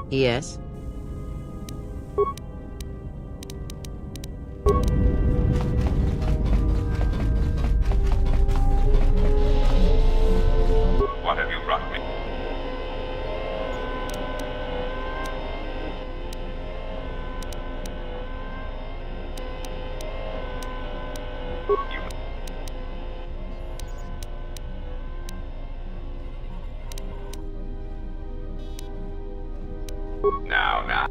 Yes? What have you brought me? Now.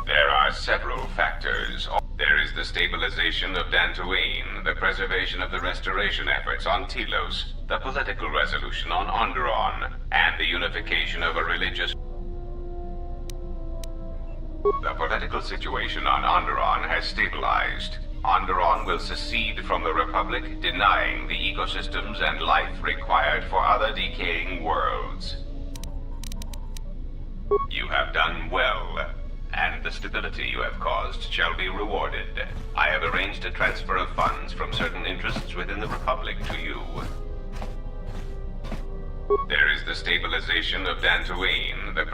There are several factors. There is the stabilization of Dantooine, the preservation of the restoration efforts on Telos, the political resolution on Onderon, and the unification of a religious... The political situation on Onderon has stabilized. Onderon will secede from the Republic, denying the ecosystems and life required for other decaying worlds. You have done well, and the stability you have caused shall be rewarded. I have arranged a transfer of funds from certain interests within the Republic to you. There is the stabilization of Dantooine, the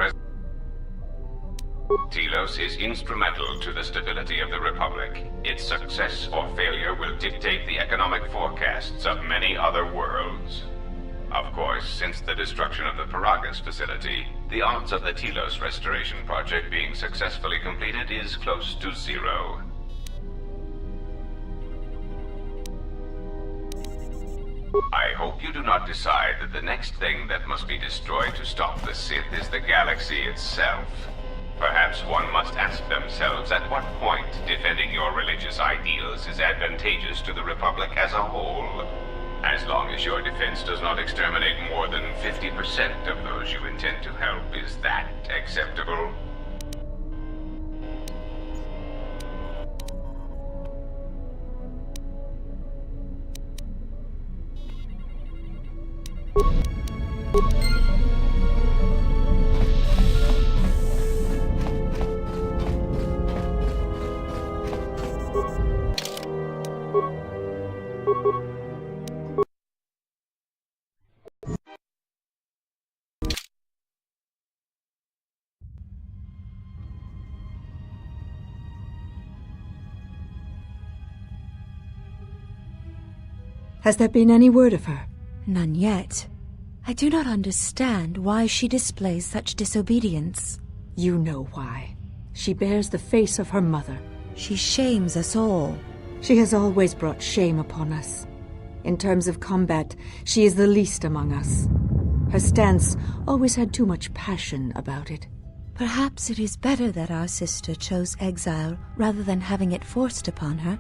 Telos is instrumental to the stability of the Republic. Its success or failure will dictate the economic forecasts of many other worlds. Of course, since the destruction of the Paragas facility, the odds of the Telos restoration project being successfully completed is close to zero. I hope you do not decide that the next thing that must be destroyed to stop the Sith is the galaxy itself. Perhaps one must ask themselves at what point defending your religious ideals is advantageous to the Republic as a whole. As long as your defense does not exterminate more than 50% of those you intend to help, is that acceptable? Has there been any word of her? None yet. I do not understand why she displays such disobedience. You know why. She bears the face of her mother. She shames us all. She has always brought shame upon us. In terms of combat, she is the least among us. Her stance always had too much passion about it. Perhaps it is better that our sister chose exile rather than having it forced upon her.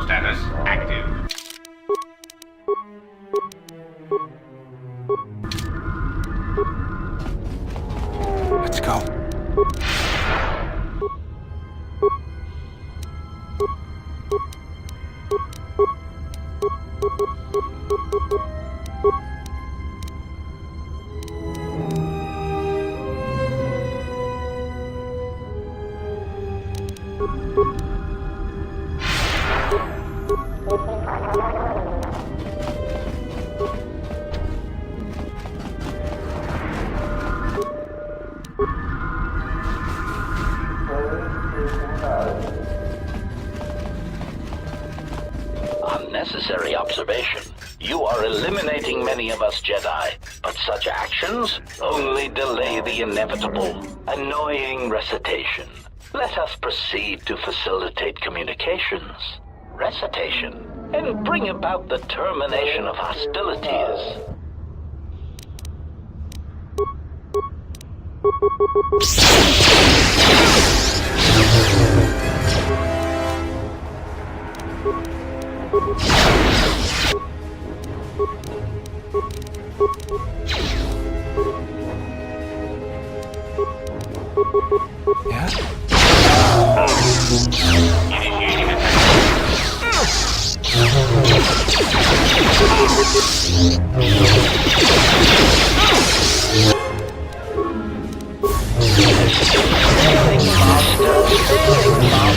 Status active. Let's go. Unnecessary observation. You are eliminating many of us Jedi, but such actions only delay the inevitable. Annoying recitation. Let us proceed to facilitate communications. Recitation, and bring about the termination of hostilities.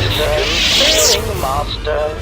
Failing Master.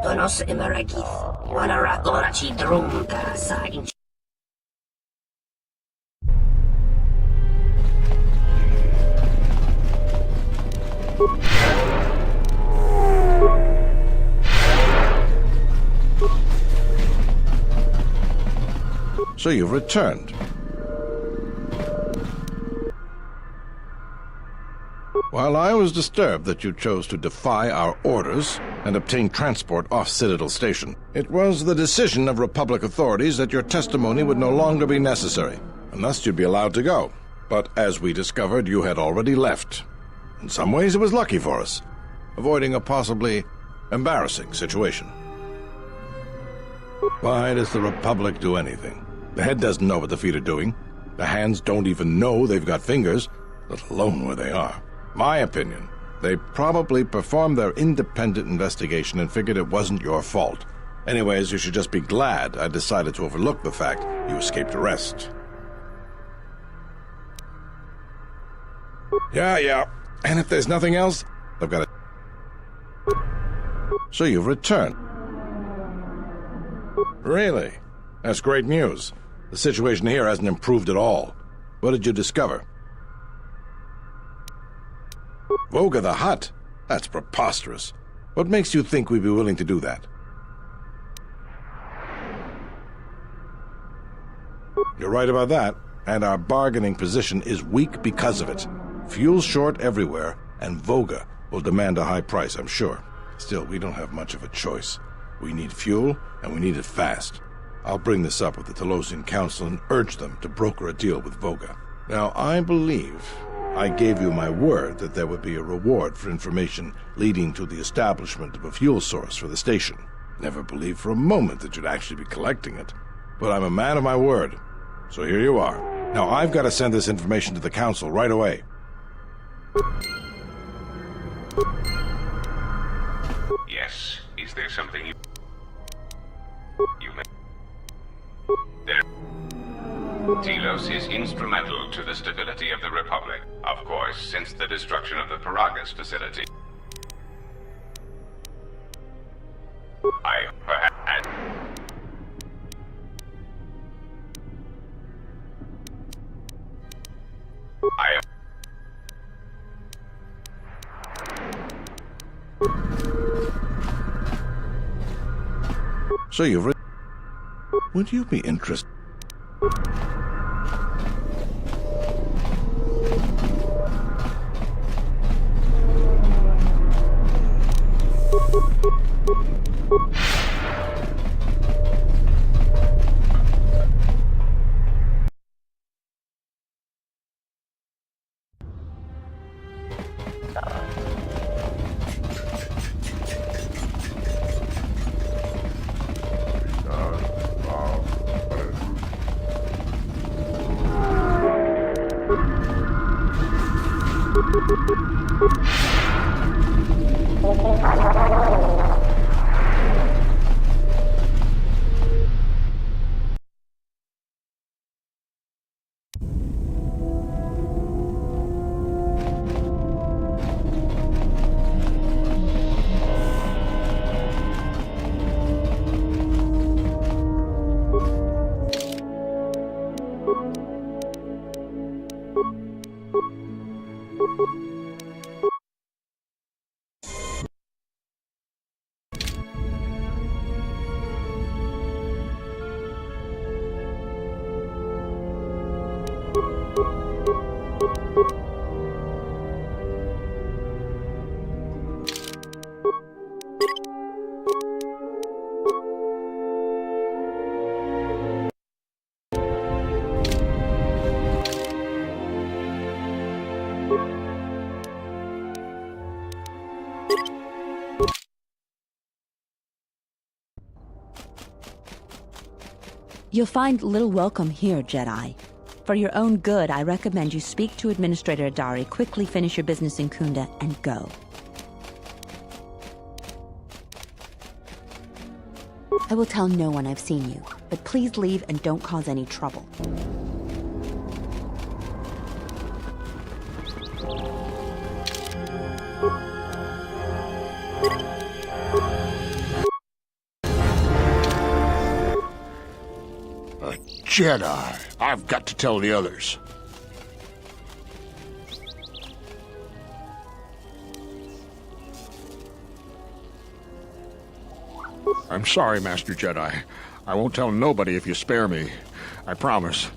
Donos Imeragith, Wanara Chi Drunka sa So you've returned. While I was disturbed that you chose to defy our orders and obtain transport off Citadel Station, it was the decision of Republic authorities that your testimony would no longer be necessary, and thus you'd be allowed to go. But as we discovered, you had already left. In some ways, it was lucky for us, avoiding a possibly embarrassing situation. Why does the Republic do anything? The head doesn't know what the feet are doing. The hands don't even know they've got fingers, let alone where they are. My opinion, they probably performed their independent investigation and figured it wasn't your fault. Anyways, you should just be glad I decided to overlook the fact you escaped arrest. Yeah. And if there's nothing else, I've got it. So you've returned. Really? That's great news. The situation here hasn't improved at all. What did you discover? Voga the Hutt? That's preposterous. What makes you think we'd be willing to do that? You're right about that, and our bargaining position is weak because of it. Fuel's short everywhere, and Voga will demand a high price, I'm sure. Still, we don't have much of a choice. We need fuel, and we need it fast. I'll bring this up with the Telosian Council and urge them to broker a deal with Voga. Now, I believe I gave you my word that there would be a reward for information leading to the establishment of a fuel source for the station. Never believed for a moment that you'd actually be collecting it. But I'm a man of my word, so here you are. Now, I've got to send this information to the Council right away. Yes. Is there something you may... There... Telos is instrumental to the stability of the Republic. Of course, since the destruction of the Paragas facility. I perhaps... So you've would you be interested? You'll find little welcome here, Jedi. For your own good, I recommend you speak to Administrator Adari, quickly finish your business in Kunda, and go. I will tell no one I've seen you, but please leave and don't cause any trouble. Jedi. I've got to tell the others. I'm sorry, Master Jedi. I won't tell nobody if you spare me. I promise.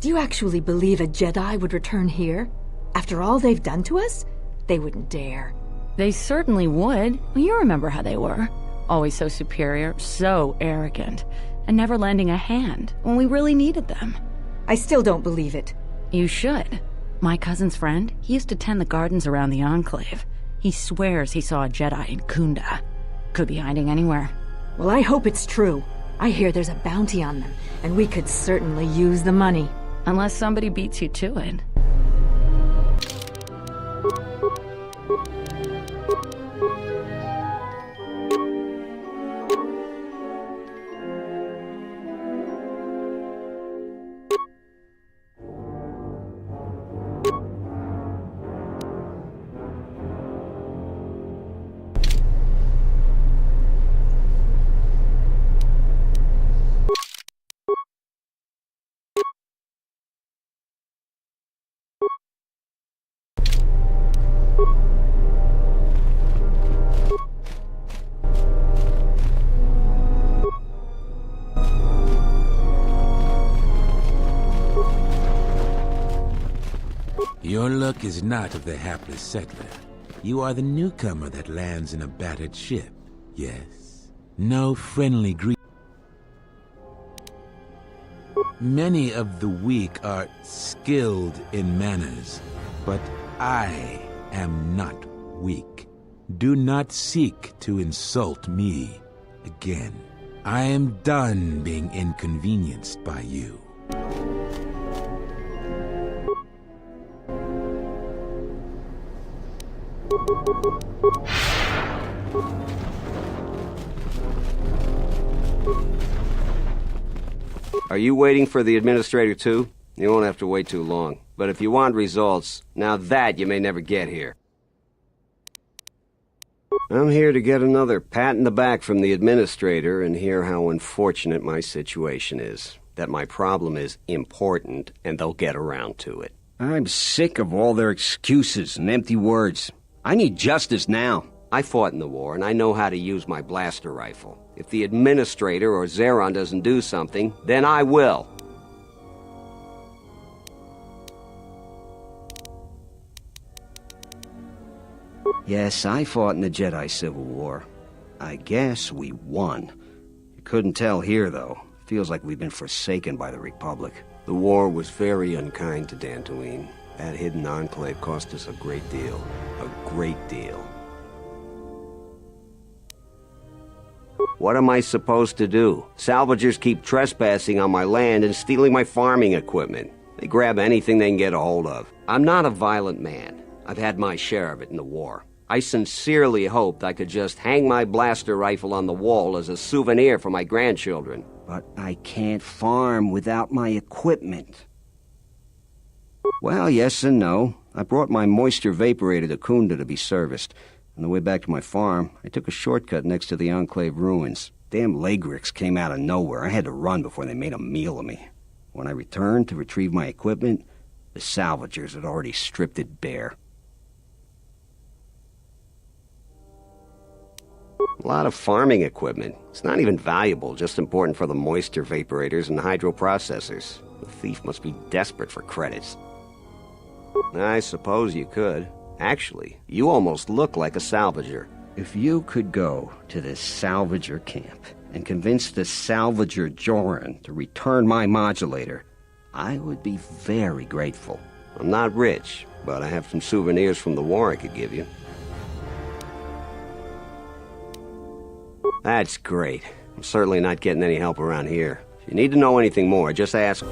Do you actually believe a Jedi would return here? After all they've done to us? They wouldn't dare. They certainly would. Well, you remember how they were. Always so superior, so arrogant, and never lending a hand when we really needed them. I still don't believe it. You should. My cousin's friend, he used to tend the gardens around the Enclave. He swears he saw a Jedi in Kunda. Could be hiding anywhere. Well, I hope it's true. I hear there's a bounty on them, and we could certainly use the money. Unless somebody beats you to it. Your luck is not of the hapless settler. You are the newcomer that lands in a battered ship. Yes. No friendly greet. Many of the weak are skilled in manners, but I am not weak. Do not seek to insult me again. I am done being inconvenienced by you. Are you waiting for the administrator too? You won't have to wait too long. But if you want results, now that you may never get here. I'm here to get another pat in the back from the administrator and hear how unfortunate my situation is. That my problem is important, and they'll get around to it. I'm sick of all their excuses and empty words. I need justice now. I fought in the war, and I know how to use my blaster rifle. If the administrator or Zeron doesn't do something, then I will. Yes, I fought in the Jedi Civil War. I guess we won. You couldn't tell here, though. Feels like we've been forsaken by the Republic. The war was very unkind to Dantooine. That hidden enclave cost us a great deal. A great deal. What am I supposed to do? Salvagers keep trespassing on my land and stealing my farming equipment. They grab anything they can get a hold of. I'm not a violent man. I've had my share of it in the war. I sincerely hoped I could just hang my blaster rifle on the wall as a souvenir for my grandchildren. But I can't farm without my equipment. Well, yes and no. I brought my moisture vaporator to Kunda to be serviced. On the way back to my farm, I took a shortcut next to the Enclave ruins. Damn Lagrix came out of nowhere. I had to run before they made a meal of me. When I returned to retrieve my equipment, the salvagers had already stripped it bare. A lot of farming equipment. It's not even valuable, just important for the moisture vaporators and hydroprocessors. The thief must be desperate for credits. I suppose you could. Actually, you almost look like a salvager. If you could go to this salvager camp and convince the salvager Joran to return my modulator, I would be very grateful. I'm not rich, but I have some souvenirs from the war I could give you. That's great. I'm certainly not getting any help around here. If you need to know anything more, just ask.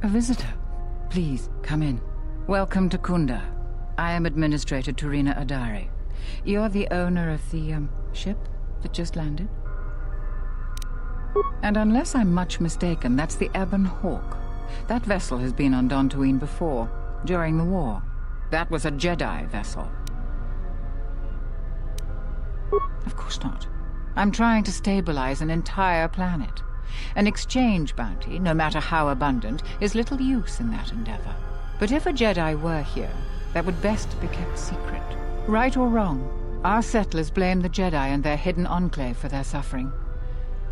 A visitor. Please, come in. Welcome to Kunda. I am Administrator Turina Adari. You're the owner of the, ship that just landed? And unless I'm much mistaken, that's the Ebon Hawk. That vessel has been on Dantooine before, during the war. That was a Jedi vessel. Of course not. I'm trying to stabilize an entire planet. An exchange bounty, no matter how abundant, is little use in that endeavor. But if a Jedi were here, that would best be kept secret. Right or wrong, our settlers blame the Jedi and their hidden enclave for their suffering.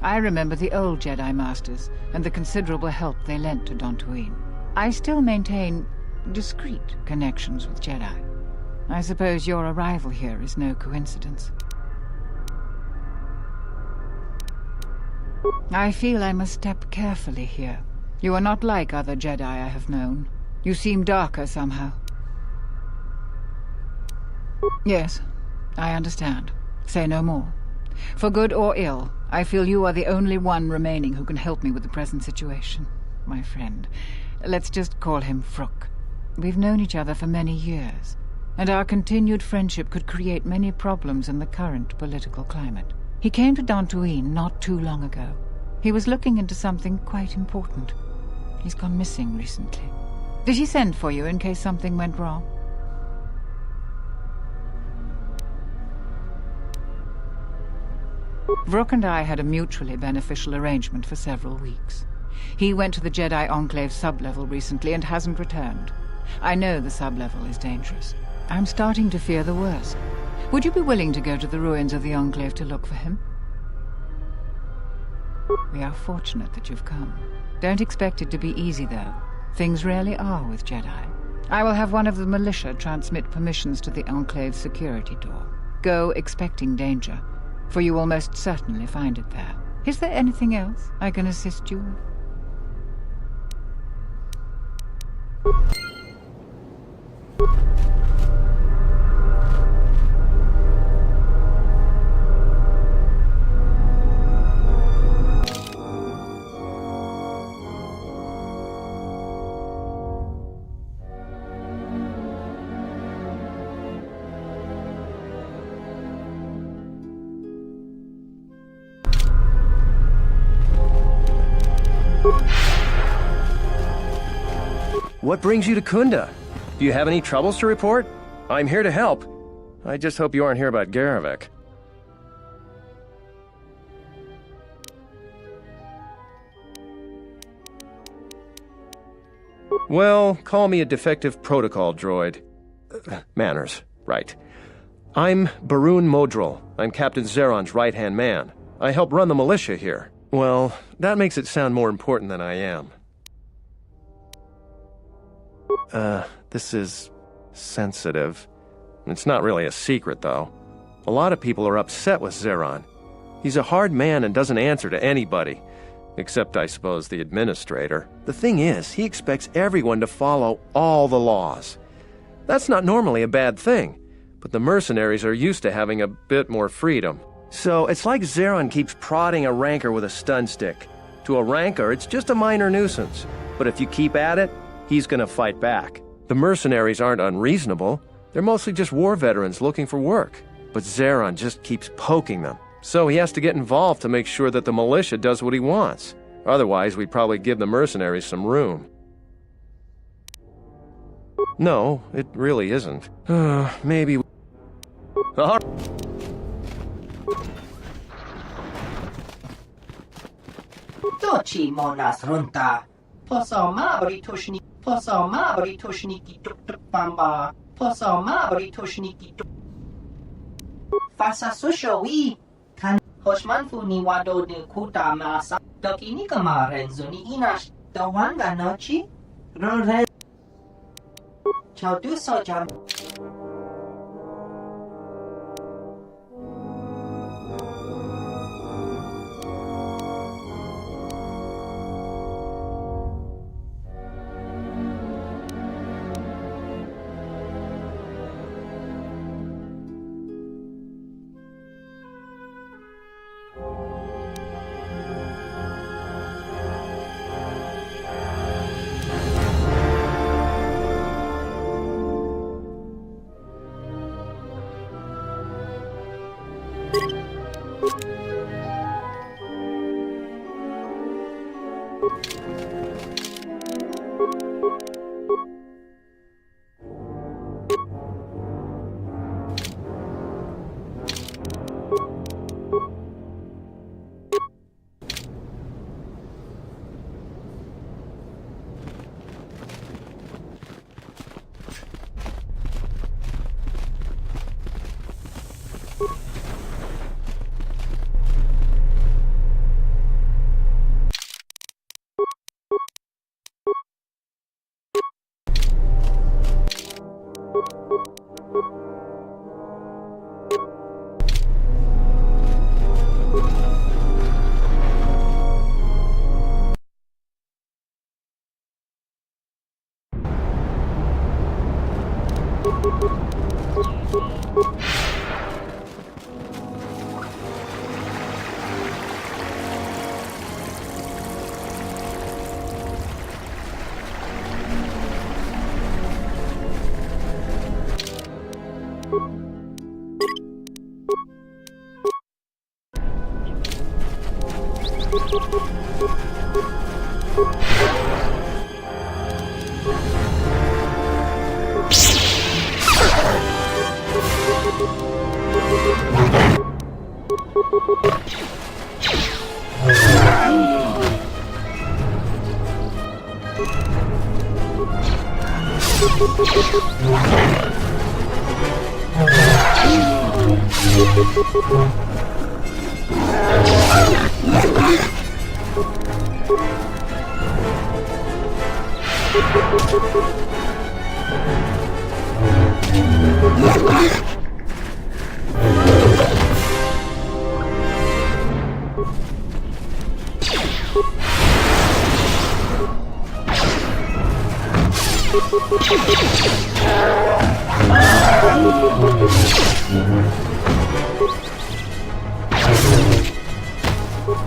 I remember the old Jedi Masters and the considerable help they lent to Dantooine. I still maintain discreet connections with Jedi. I suppose your arrival here is no coincidence. I feel I must step carefully here. You are not like other Jedi I have known. You seem darker somehow. Yes, I understand. Say no more. For good or ill, I feel you are the only one remaining who can help me with the present situation. My friend. Let's just call him Vrook. We've known each other for many years, and our continued friendship could create many problems in the current political climate. He came to Dantooine not too long ago. He was looking into something quite important. He's gone missing recently. Did he send for you in case something went wrong? Vrook and I had a mutually beneficial arrangement for several weeks. He went to the Jedi Enclave sublevel recently and hasn't returned. I know the sublevel is dangerous. I'm starting to fear the worst. Would you be willing to go to the ruins of the Enclave to look for him? We are fortunate that you've come. Don't expect it to be easy, though. Things rarely are with Jedi. I will have one of the militia transmit permissions to the Enclave's security door. Go expecting danger, for you will most certainly find it there. Is there anything else I can assist you with? What brings you to Kunda? Do you have any troubles to report? I'm here to help. I just hope you aren't here about Garavik. Well, call me a defective protocol droid. Manners, right. I'm Barun Modril. I'm Captain Zeron's right-hand man. I help run the militia here. Well, that makes it sound more important than I am. This is sensitive. It's not really a secret, though. A lot of people are upset with Zeron. He's a hard man and doesn't answer to anybody. Except, I suppose, the administrator. The thing is, he expects everyone to follow all the laws. That's not normally a bad thing, but the mercenaries are used to having a bit more freedom. So, it's like Zeron keeps prodding a rancor with a stun stick. To a rancor, it's just a minor nuisance. But if you keep at it, he's gonna fight back. The mercenaries aren't unreasonable. They're mostly just war veterans looking for work. But Zeron just keeps poking them. So he has to get involved to make sure that the militia does what he wants. Otherwise, we'd probably give the mercenaries some room. No, it really isn't. Maybe... Dochi monas runta. Posoma britoshni. Posoma britoshniki tuk tuk bamba. Posoma britoshniki tuk. Fasa sushowi. Kan Hoshman funi wado de kuta masa. Dokini kama renzuni inash. Dawanga nochi. Rore. Chaudu sojam.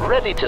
Ready to...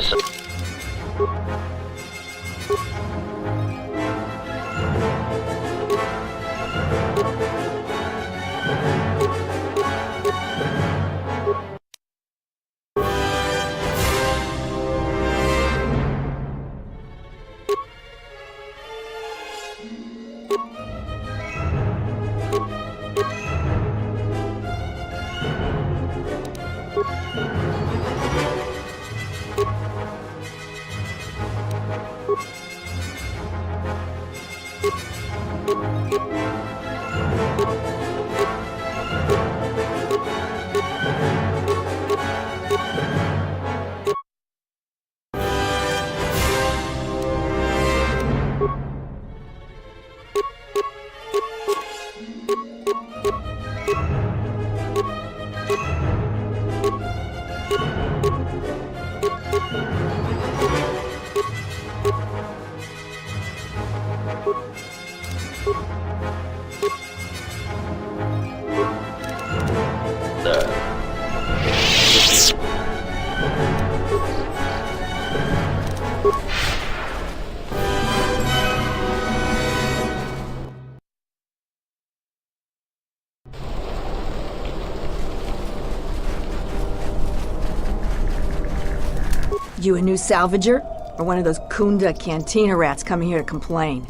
You a new salvager? Or one of those Kunda cantina rats coming here to complain?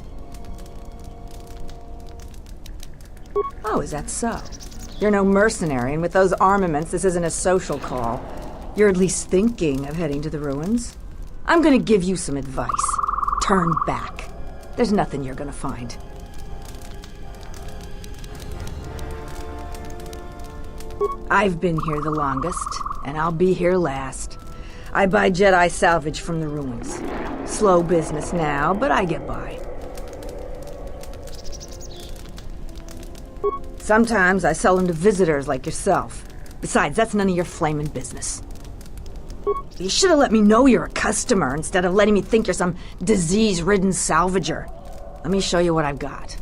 Oh, is that so? You're no mercenary, and with those armaments, this isn't a social call. You're at least thinking of heading to the ruins. I'm gonna give you some advice. Turn back. There's nothing you're gonna find. I've been here the longest, and I'll be here last. I buy Jedi salvage from the ruins. Slow business now, but I get by. Sometimes I sell them to visitors like yourself. Besides, that's none of your flaming business. You should have let me know you're a customer instead of letting me think you're some disease-ridden salvager. Let me show you what I've got.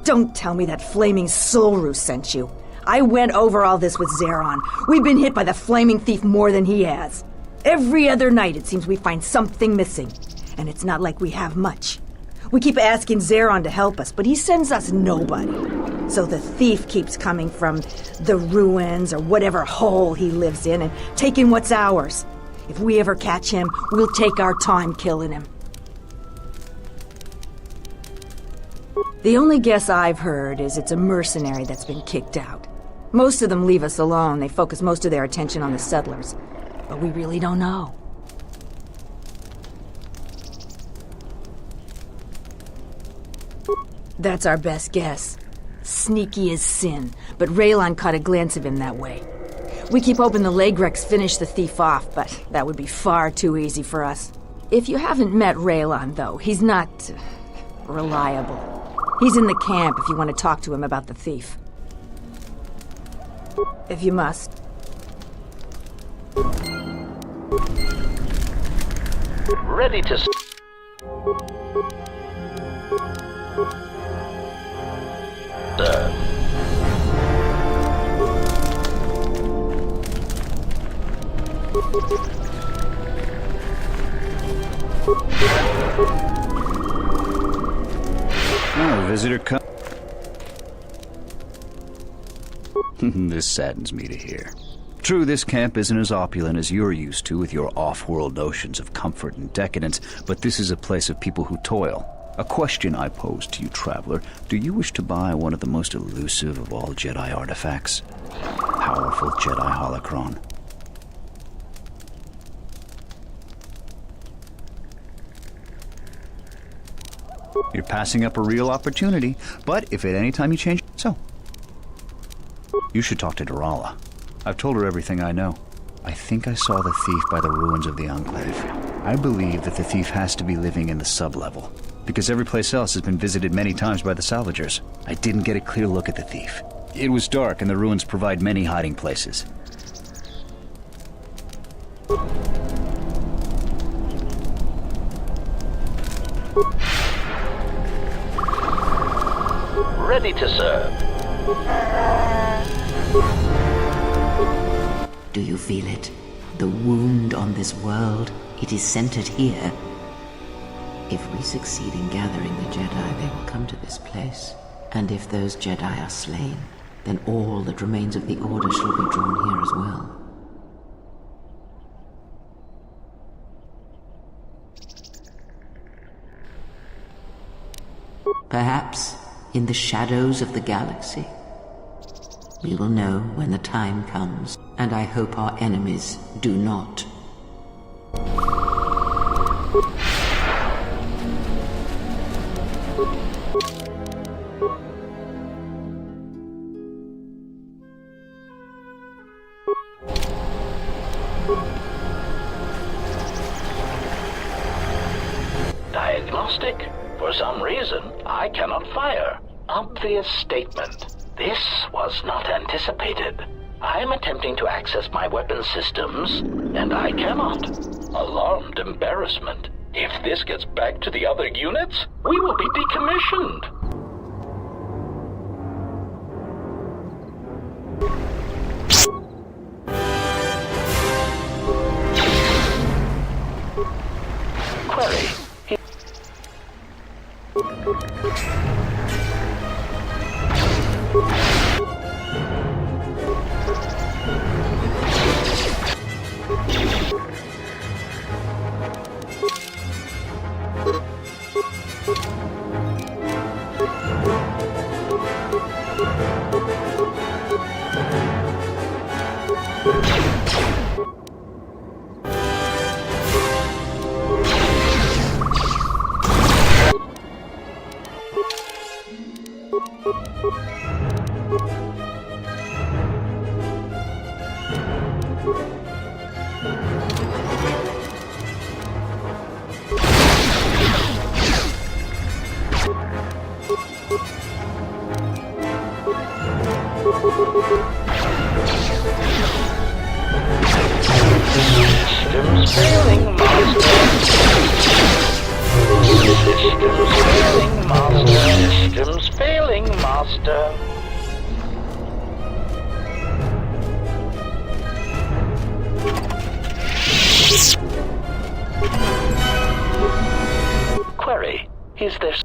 Don't tell me that flaming Solru sent you. I went over all this with Zeron. We've been hit by the flaming thief more than he has. Every other night it seems we find something missing. And it's not like we have much. We keep asking Zeron to help us, but he sends us nobody. So the thief keeps coming from the ruins or whatever hole he lives in and taking what's ours. If we ever catch him, we'll take our time killing him. The only guess I've heard is it's a mercenary that's been kicked out. Most of them leave us alone. They focus most of their attention on the settlers. But we really don't know. That's our best guess. Sneaky as sin, but Raylon caught a glance of him that way. We keep hoping the Lagrex finish the thief off, but that would be far too easy for us. If you haven't met Raylon, though, he's not reliable. He's in the camp if you want to talk to him about the thief. If you must. Ready to... Sir. Oh, visitor come. This saddens me to hear. True, this camp isn't as opulent as you're used to with your off-world notions of comfort and decadence, but this is a place of people who toil. A question I pose to you, traveler. Do you wish to buy one of the most elusive of all Jedi artifacts? Powerful Jedi holocron. You're passing up a real opportunity, but if at any time you change... So, you should talk to Dorala. I've told her everything I know. I think I saw the thief by the ruins of the Enclave. I believe that the thief has to be living in the sub-level, because every place else has been visited many times by the salvagers. I didn't get a clear look at the thief. It was dark, and the ruins provide many hiding places. Ready to serve. Do you feel it? The wound on this world, it is centered here. If we succeed in gathering the Jedi, they will come to this place. And if those Jedi are slain, then all that remains of the Order shall be drawn here as well. Perhaps, in the shadows of the galaxy, we will know when the time comes, and I hope our enemies do not. Diagnostic? For some reason, I cannot fire. Obvious statement. This was not anticipated. I am attempting to access my weapon systems, and I cannot. Alarmed embarrassment. If this gets back to the other units, we will be decommissioned. Query. Systems failing, Master. Systems failing, Master. Systems failing, Master. Query. Is there...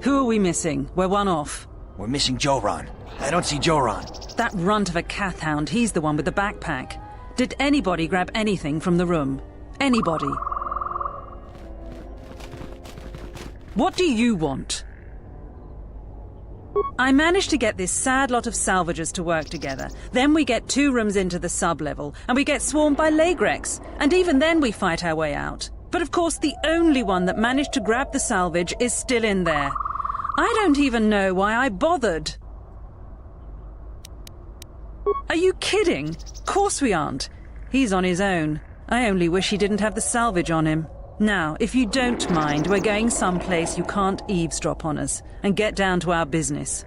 Who are we missing? We're one off. We're missing Joran. I don't see Joran. That runt of a Cathhound, he's the one with the backpack. Did anybody grab anything from the room? Anybody? What do you want? I managed to get this sad lot of salvagers to work together. Then we get 2 rooms into the sub-level, and we get swarmed by Lagrex. And even then we fight our way out. But of course the only one that managed to grab the salvage is still in there. I don't even know why I bothered. Are you kidding? Course we aren't. He's on his own. I only wish he didn't have the salvage on him. Now, if you don't mind, we're going someplace you can't eavesdrop on us, and get down to our business.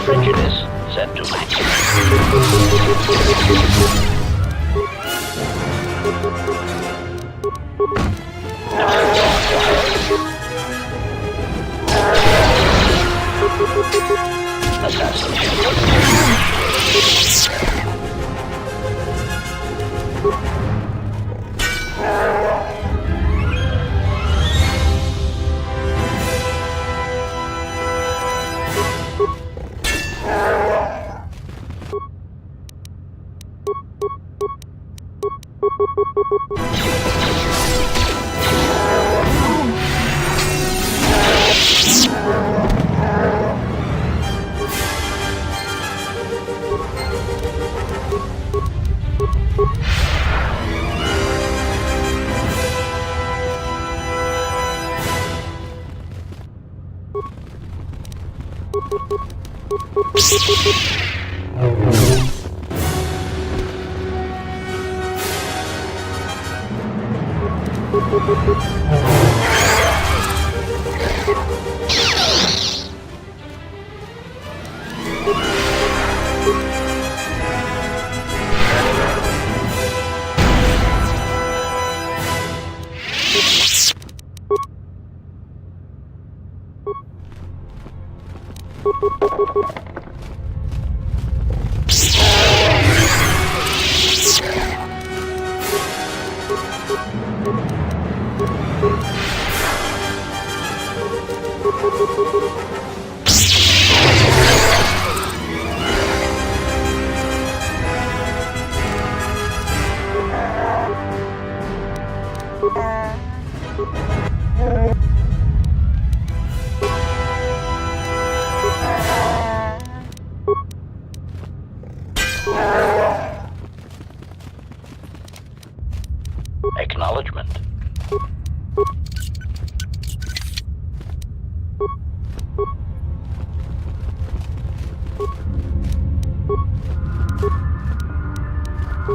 Prejudice set to maximum. Acknowledgement.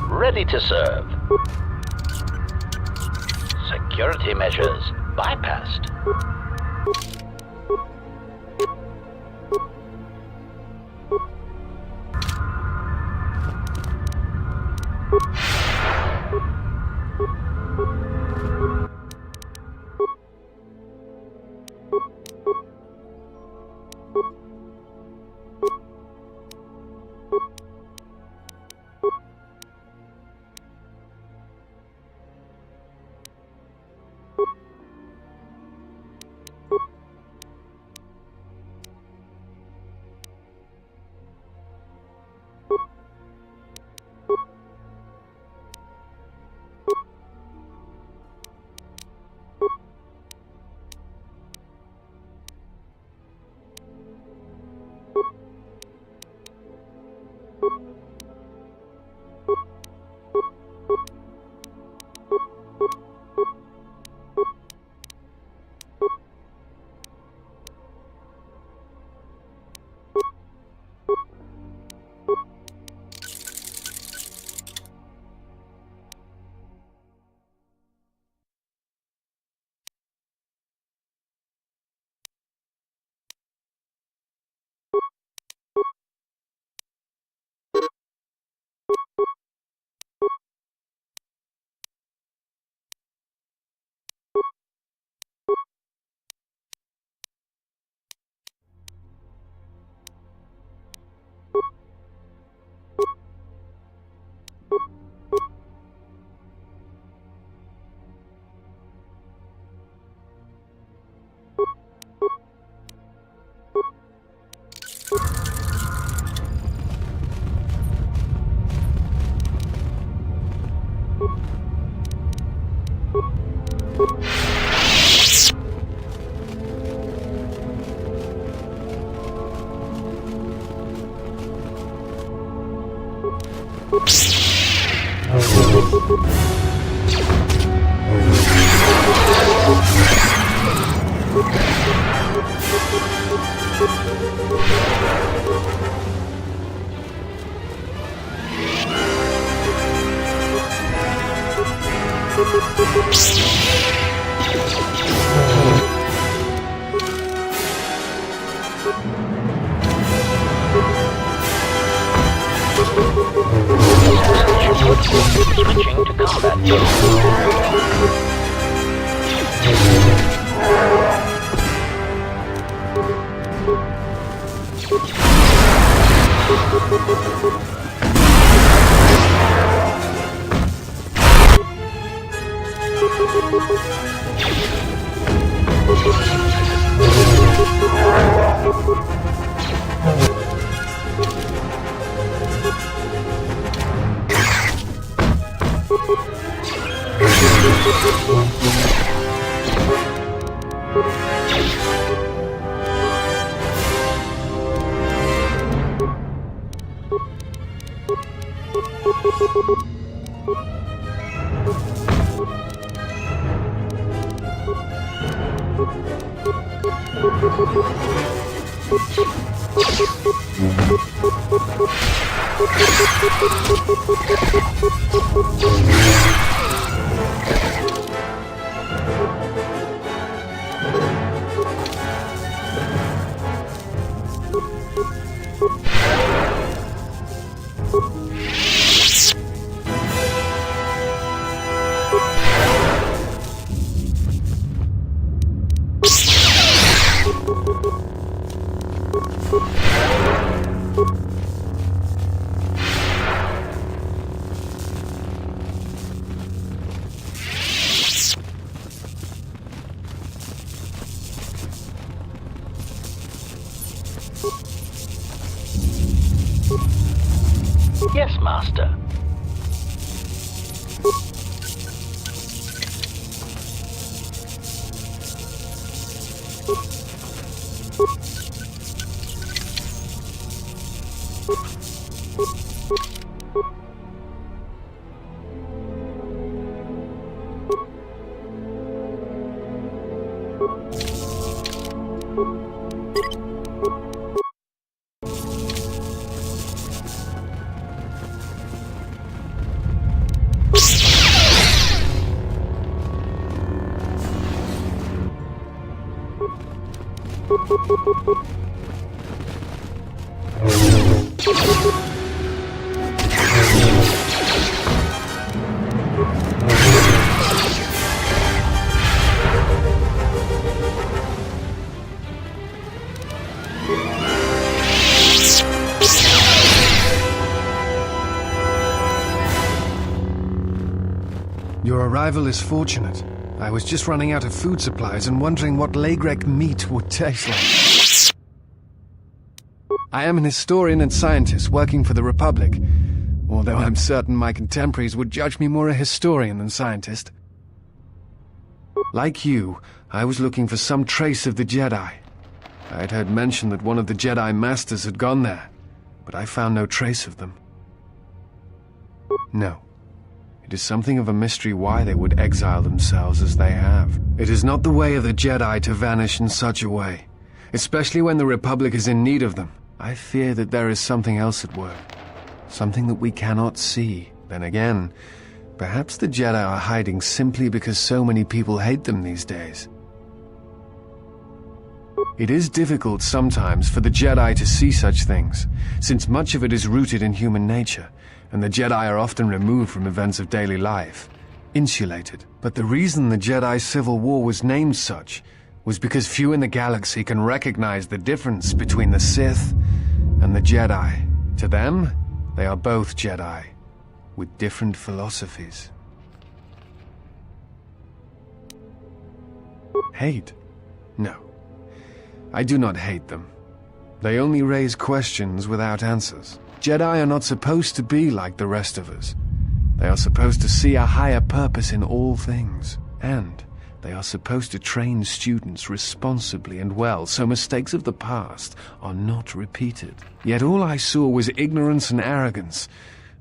Ready to serve. Security measures bypassed. Switching to combat Yes, Master. Your arrival is fortunate. I was just running out of food supplies and wondering what Lagrek meat would taste like. I am an historian and scientist working for the Republic, although I'm certain my contemporaries would judge me more a historian than scientist. Like you, I was looking for some trace of the Jedi. I'd heard mention that one of the Jedi Masters had gone there, but I found no trace of them. No. It is something of a mystery why they would exile themselves as they have. It is not the way of the Jedi to vanish in such a way, especially when the Republic is in need of them. I fear that there is something else at work, something that we cannot see. Then again, perhaps the Jedi are hiding simply because so many people hate them these days. It is difficult sometimes for the Jedi to see such things, since much of it is rooted in human nature, and the Jedi are often removed from events of daily life, insulated. But the reason the Jedi Civil War was named such was because few in the galaxy can recognize the difference between the Sith and the Jedi. To them, they are both Jedi, with different philosophies. Hate? No. I do not hate them. They only raise questions without answers. Jedi are not supposed to be like the rest of us. They are supposed to see a higher purpose in all things. And, They are supposed to train students responsibly and well, so mistakes of the past are not repeated. Yet all I saw was ignorance and arrogance,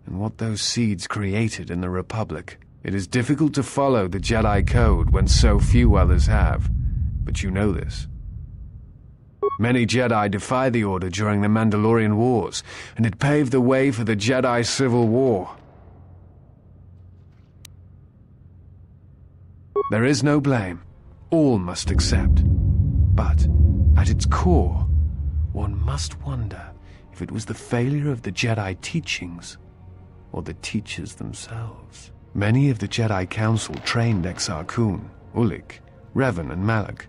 and what those seeds created in the Republic. It is difficult to follow the Jedi Code when so few others have, but you know this. Many Jedi defy the Order during the Mandalorian Wars, and it paved the way for the Jedi Civil War. There is no blame. All must accept. But, at its core, one must wonder if it was the failure of the Jedi teachings or the teachers themselves. Many of the Jedi Council trained Exar Kun, Ulik, Revan, and Malak.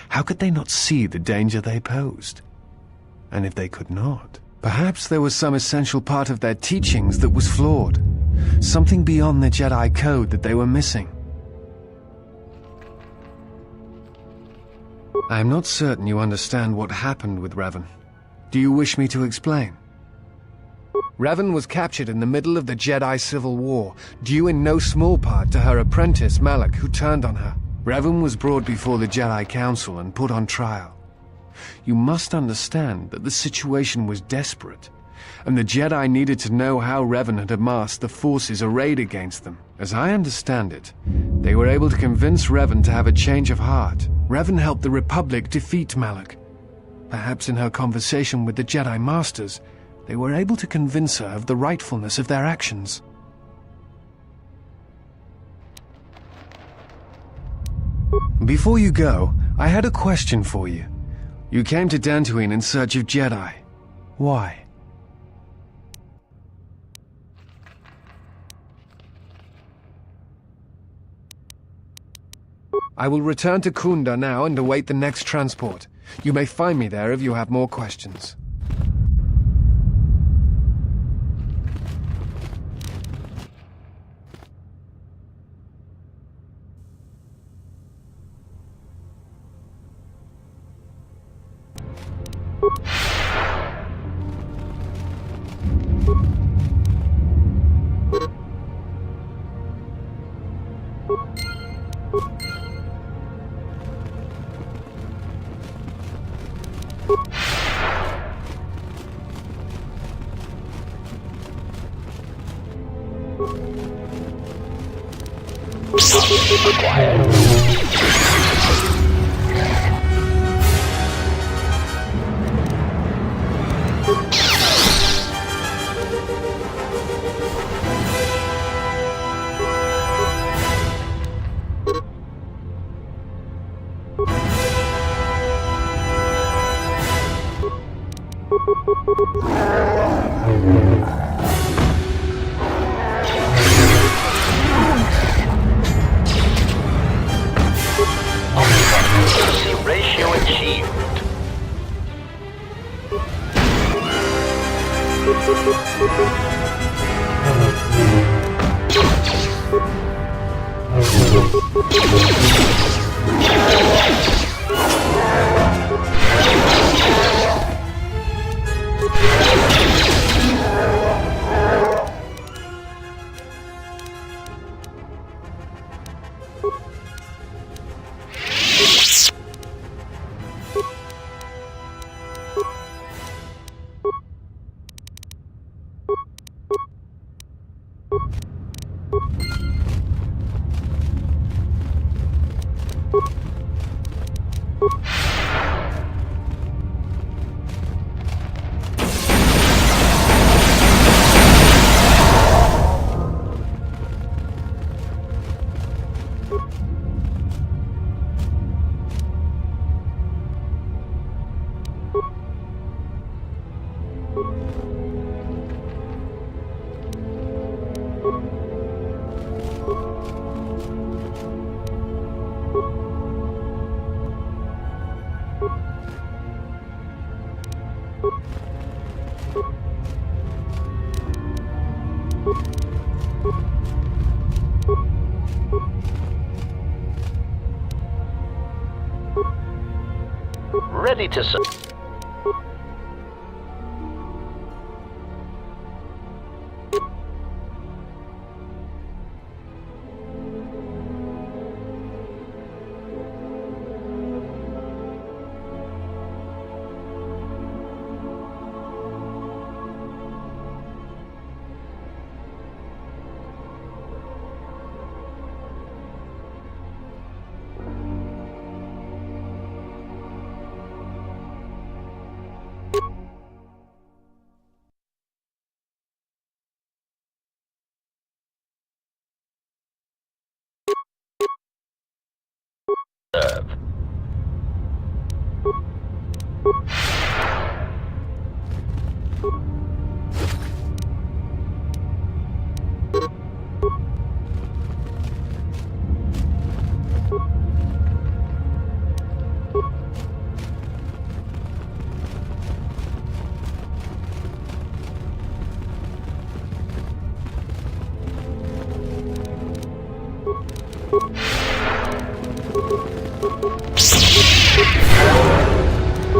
How could they not see the danger they posed? And if they could not, perhaps there was some essential part of their teachings that was flawed. Something beyond the Jedi Code that they were missing. I am not certain you understand what happened with Revan. Do you wish me to explain? Revan was captured in the middle of the Jedi Civil War, due in no small part to her apprentice Malak, who turned on her. Revan was brought before the Jedi Council and put on trial. You must understand that the situation was desperate, and the Jedi needed to know how Revan had amassed the forces arrayed against them. As I understand it, they were able to convince Revan to have a change of heart. Revan helped the Republic defeat Malak. Perhaps in her conversation with the Jedi Masters, they were able to convince her of the rightfulness of their actions. Before you go, I had a question for you. You came to Dantooine in search of Jedi. Why? I will return to Kunda now and await the next transport. You may find me there if you have more questions. Ratio achieved. Ready to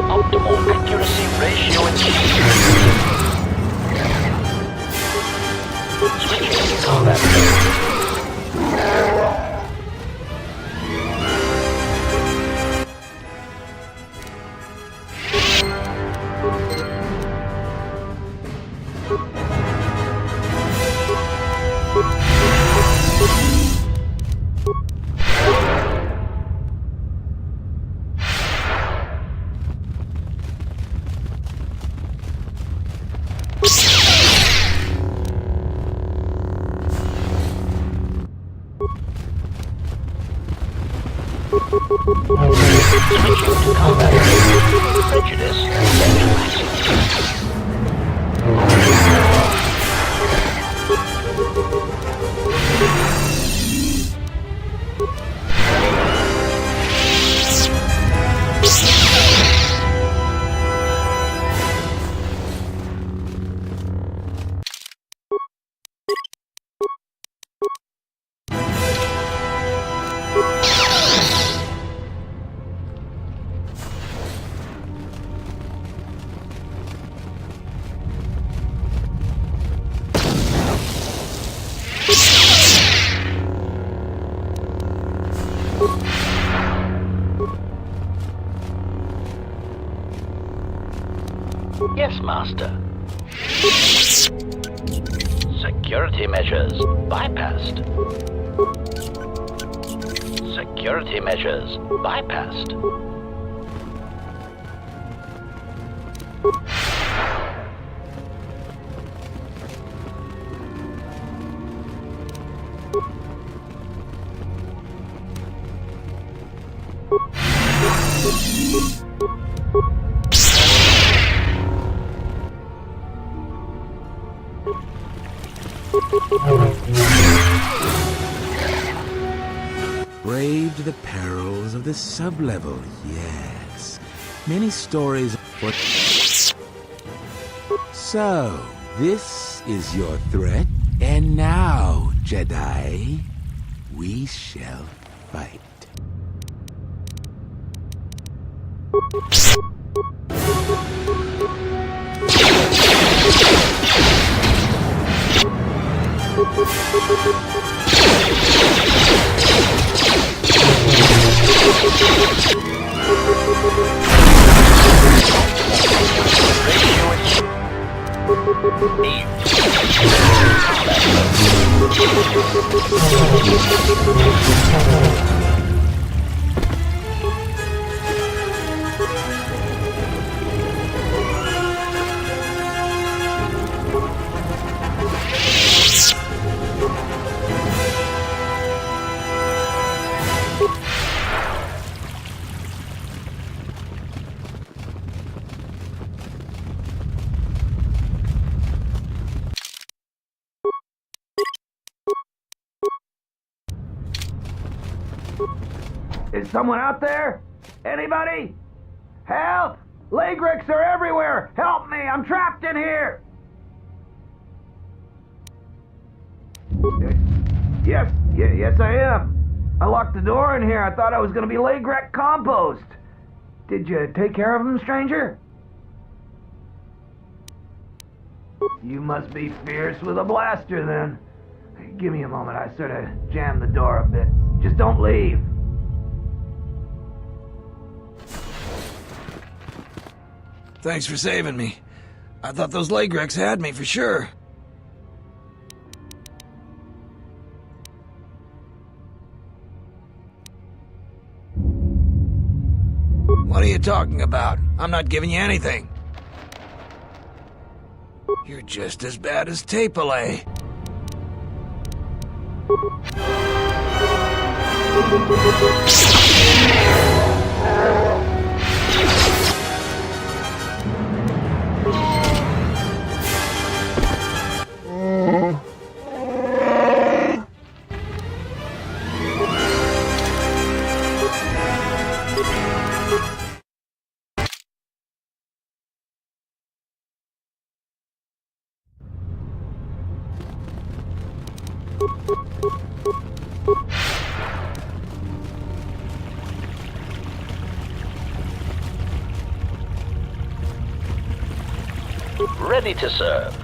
Optimal accuracy ratio achieved. Switching to combat mode. Yes, Master. Security measures bypassed. Security measures bypassed. Braved the perils of the sublevel, yes. Many stories for... So, this is your threat? And now, Jedi, we shall fight. Is someone out there? Anybody? Help! Lagrix are everywhere! Help me! I'm trapped in here! Yes I am. I locked the door in here. I thought I was gonna be Lagrec compost. Did you take care of him, stranger? You must be fierce with a blaster, then. Give me a moment. I sort of jammed the door a bit. Just don't leave. Thanks for saving me. I thought those Lagrecs had me for sure. What are you talking about? I'm not giving you anything. You're just as bad as Tapele. Ready to serve.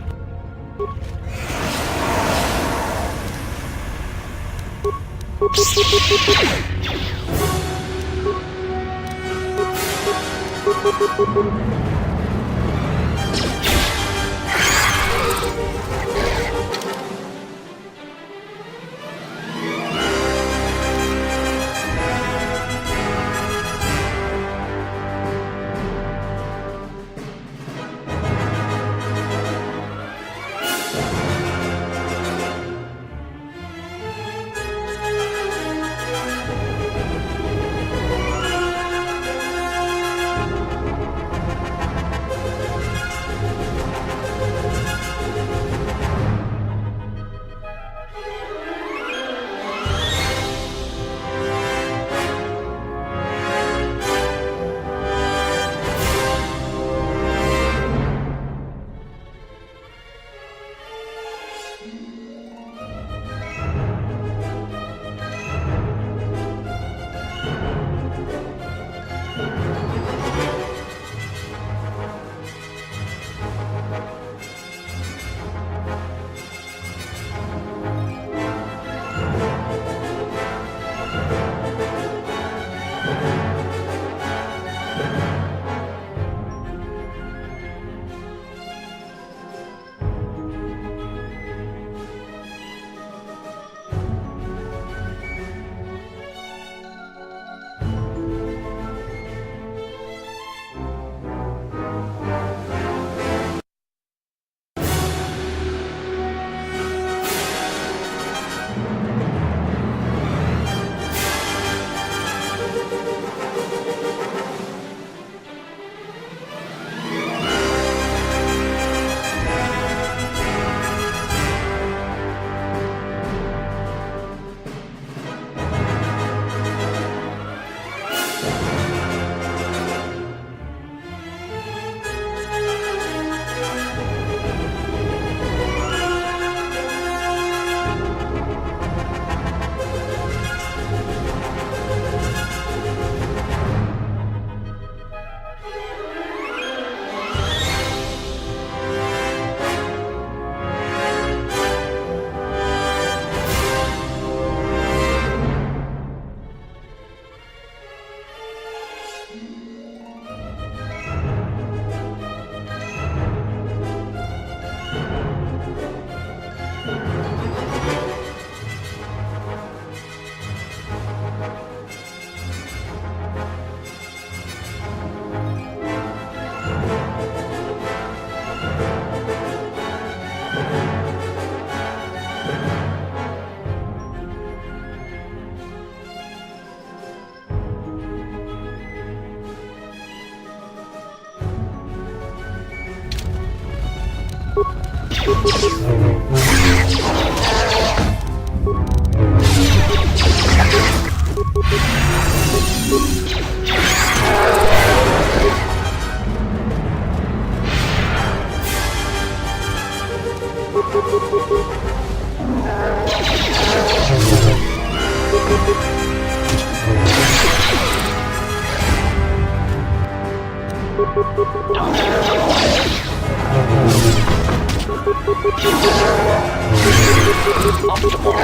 Optimal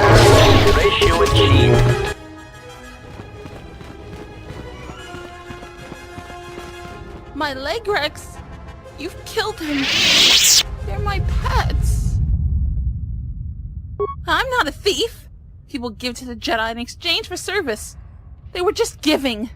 ratio achieved. My Legrex! You've killed them! They're my pets! I'm not a thief! People give to the Jedi in exchange for service. They were just giving.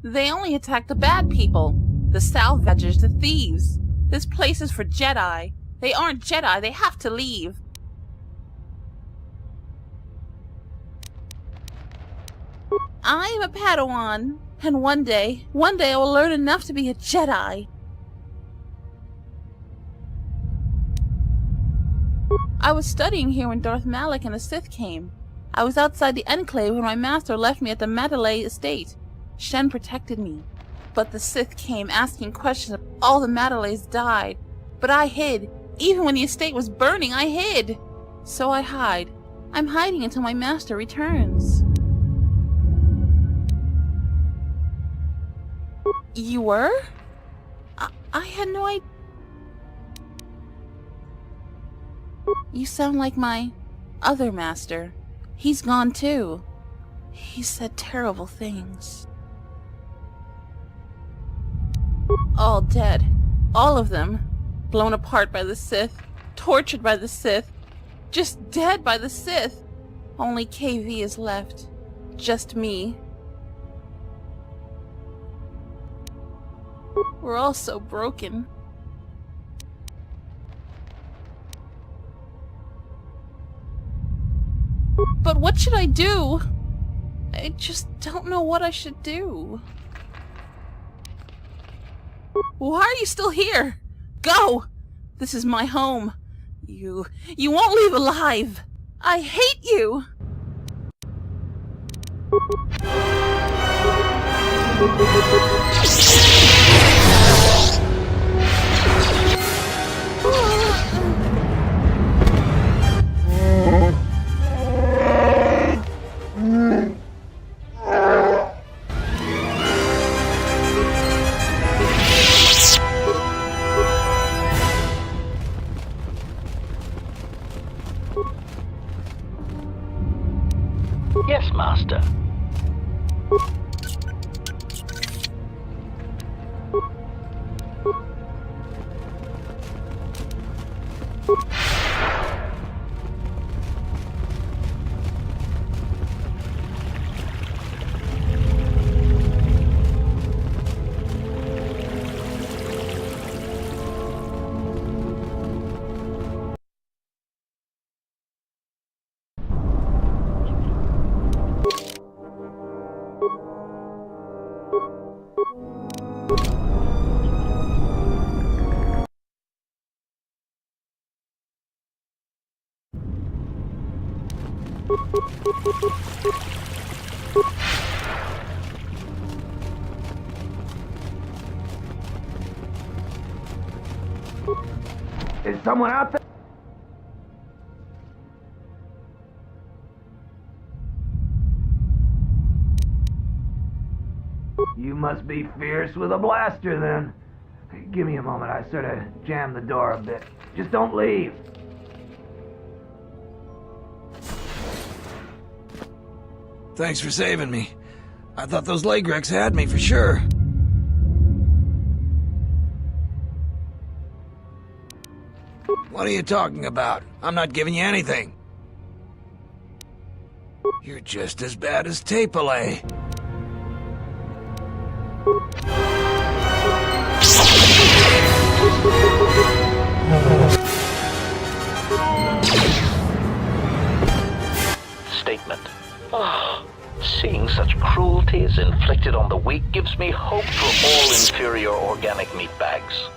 They only attack the bad people. The salvagers, the thieves. This place is for Jedi. They aren't Jedi, they have to leave. I am a Padawan, and one day I will learn enough to be a Jedi. I was studying here when Darth Malak and the Sith came. I was outside the Enclave when my master left me at the Mandalay estate. Shen protected me. But the Sith came asking questions. All the Mandalays died. But I hid. Even when the estate was burning, I hid. So I hide. I'm hiding until my master returns. You were? I had no idea. You sound like my other master. He's gone too. He said terrible things. All dead. All of them. Blown apart by the Sith. Tortured by the Sith. Just dead by the Sith. Only KV is left. Just me. We're all so broken. But what should I do? I just don't know what I should do. Why are you still here? Go! This is my home. You won't leave alive. I hate you! Yes, Master. Is someone out there? You must be fierce with a blaster, then. Give me a moment, I sort of jammed the door a bit. Just don't leave. Thanks for saving me. I thought those Legrex had me for sure. What are you talking about? I'm not giving you anything. You're just as bad as Tapele. Statement. Seeing such cruelties inflicted on the weak gives me hope for all inferior organic meatbags.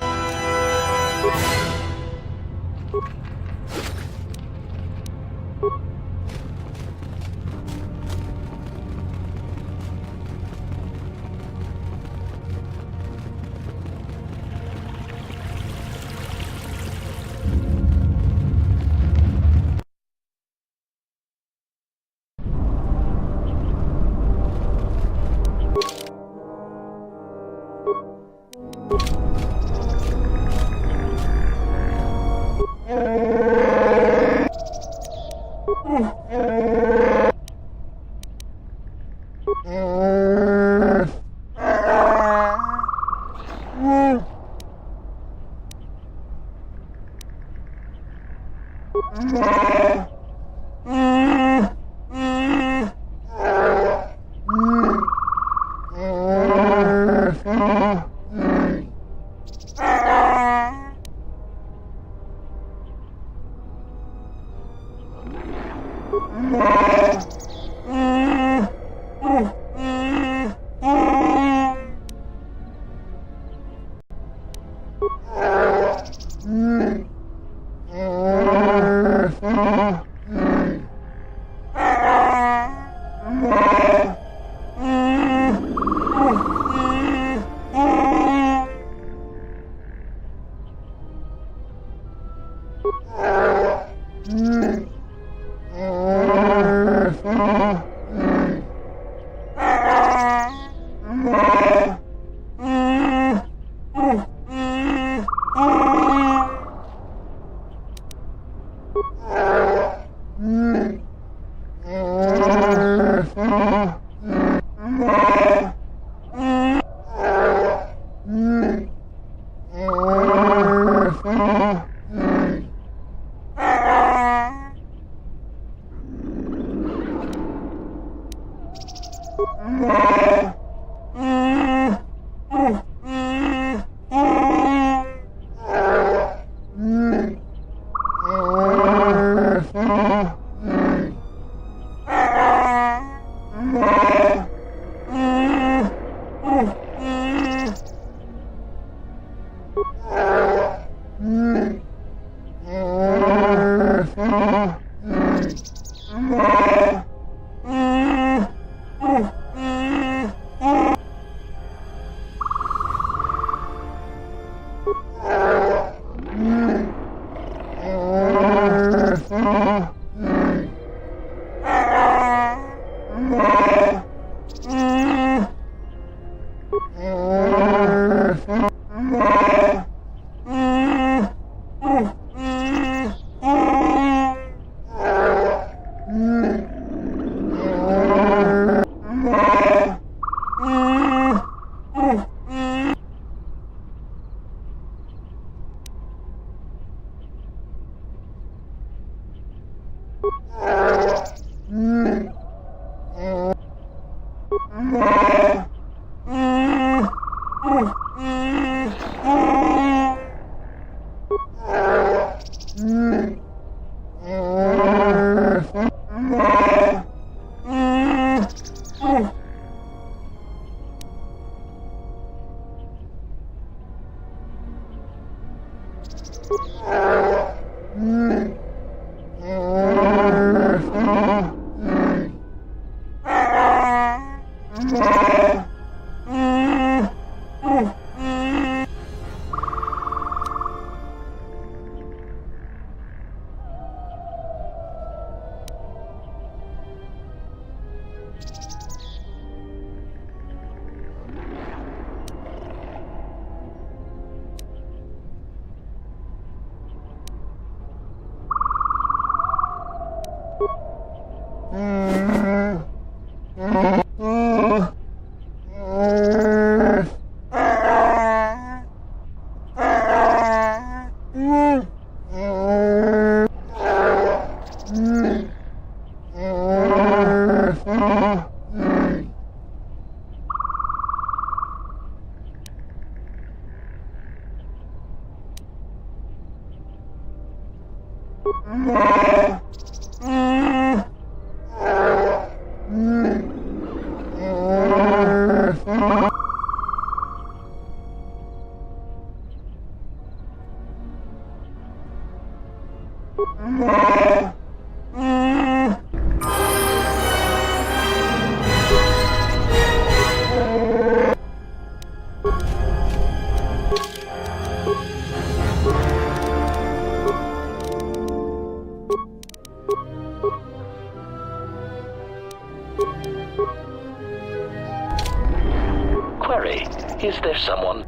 Query, is there someone?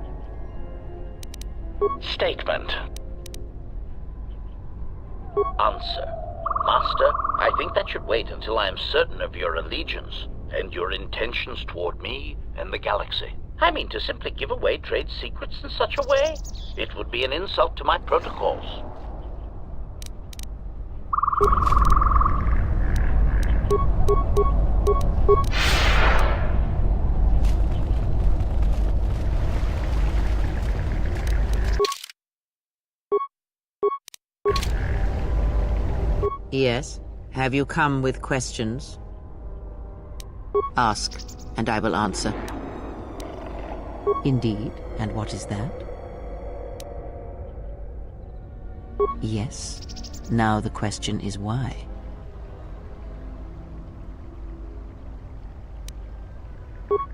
Statement. Answer. Master, I think that should wait until I am certain of your allegiance and your intentions toward me and the galaxy. I mean, to simply give away trade secrets in such a way? It would be an insult to my protocols. Yes? Have you come with questions? Ask, and I will answer. Indeed, and what is that? Yes. Now the question is why?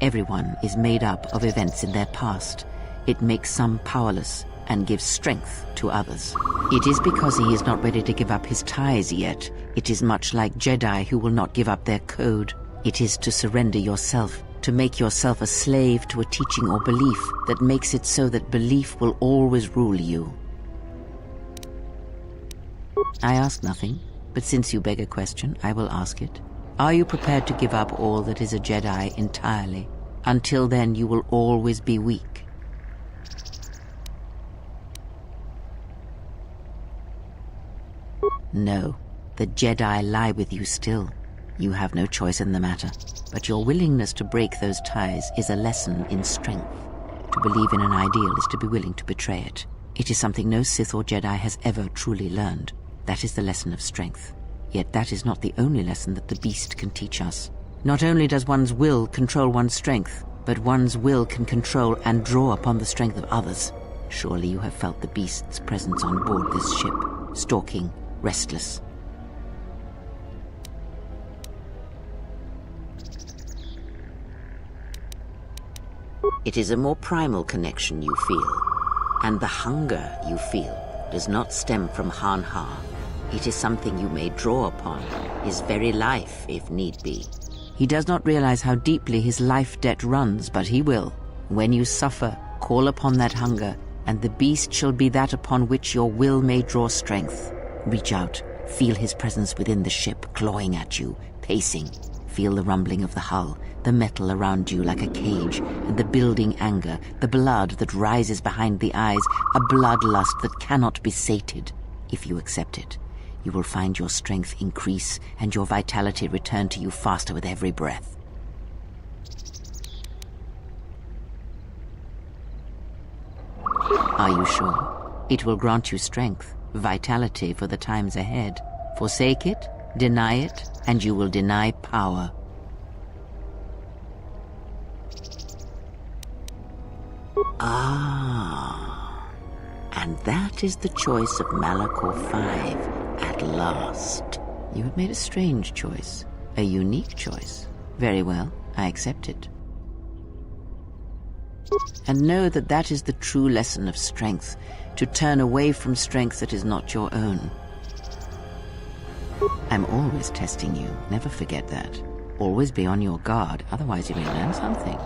Everyone is made up of events in their past. It makes some powerless and gives strength to others. It is because he is not ready to give up his ties yet. It is much like Jedi who will not give up their code. It is to surrender yourself, to make yourself a slave to a teaching or belief that makes it so that belief will always rule you. I ask nothing, but since you beg a question, I will ask it. Are you prepared to give up all that is a Jedi entirely? Until then, you will always be weak. No, the Jedi lie with you still. You have no choice in the matter, but your willingness to break those ties is a lesson in strength. To believe in an ideal is to be willing to betray it. It is something no Sith or Jedi has ever truly learned. That is the lesson of strength. Yet that is not the only lesson that the beast can teach us. Not only does one's will control one's strength, but one's will can control and draw upon the strength of others. Surely you have felt the beast's presence on board this ship, stalking, restless. It is a more primal connection you feel, and the hunger you feel does not stem from Hanharr. It is something you may draw upon, his very life, if need be. He does not realize how deeply his life debt runs, but he will. When you suffer, call upon that hunger, and the beast shall be that upon which your will may draw strength. Reach out, feel his presence within the ship, clawing at you, pacing. Feel the rumbling of the hull, the metal around you like a cage, and the building anger, the blood that rises behind the eyes, a bloodlust that cannot be sated. If you accept it, you will find your strength increase and your vitality return to you faster with every breath. Are you sure? It will grant you strength, vitality for the times ahead. Forsake it, deny it, and you will deny power. Ah, and that is the choice of Malachor 5. At last. You have made a strange choice. A unique choice. Very well, I accept it. And know that that is the true lesson of strength, to turn away from strength that is not your own. I'm always testing you, never forget that. Always be on your guard, otherwise you may learn something.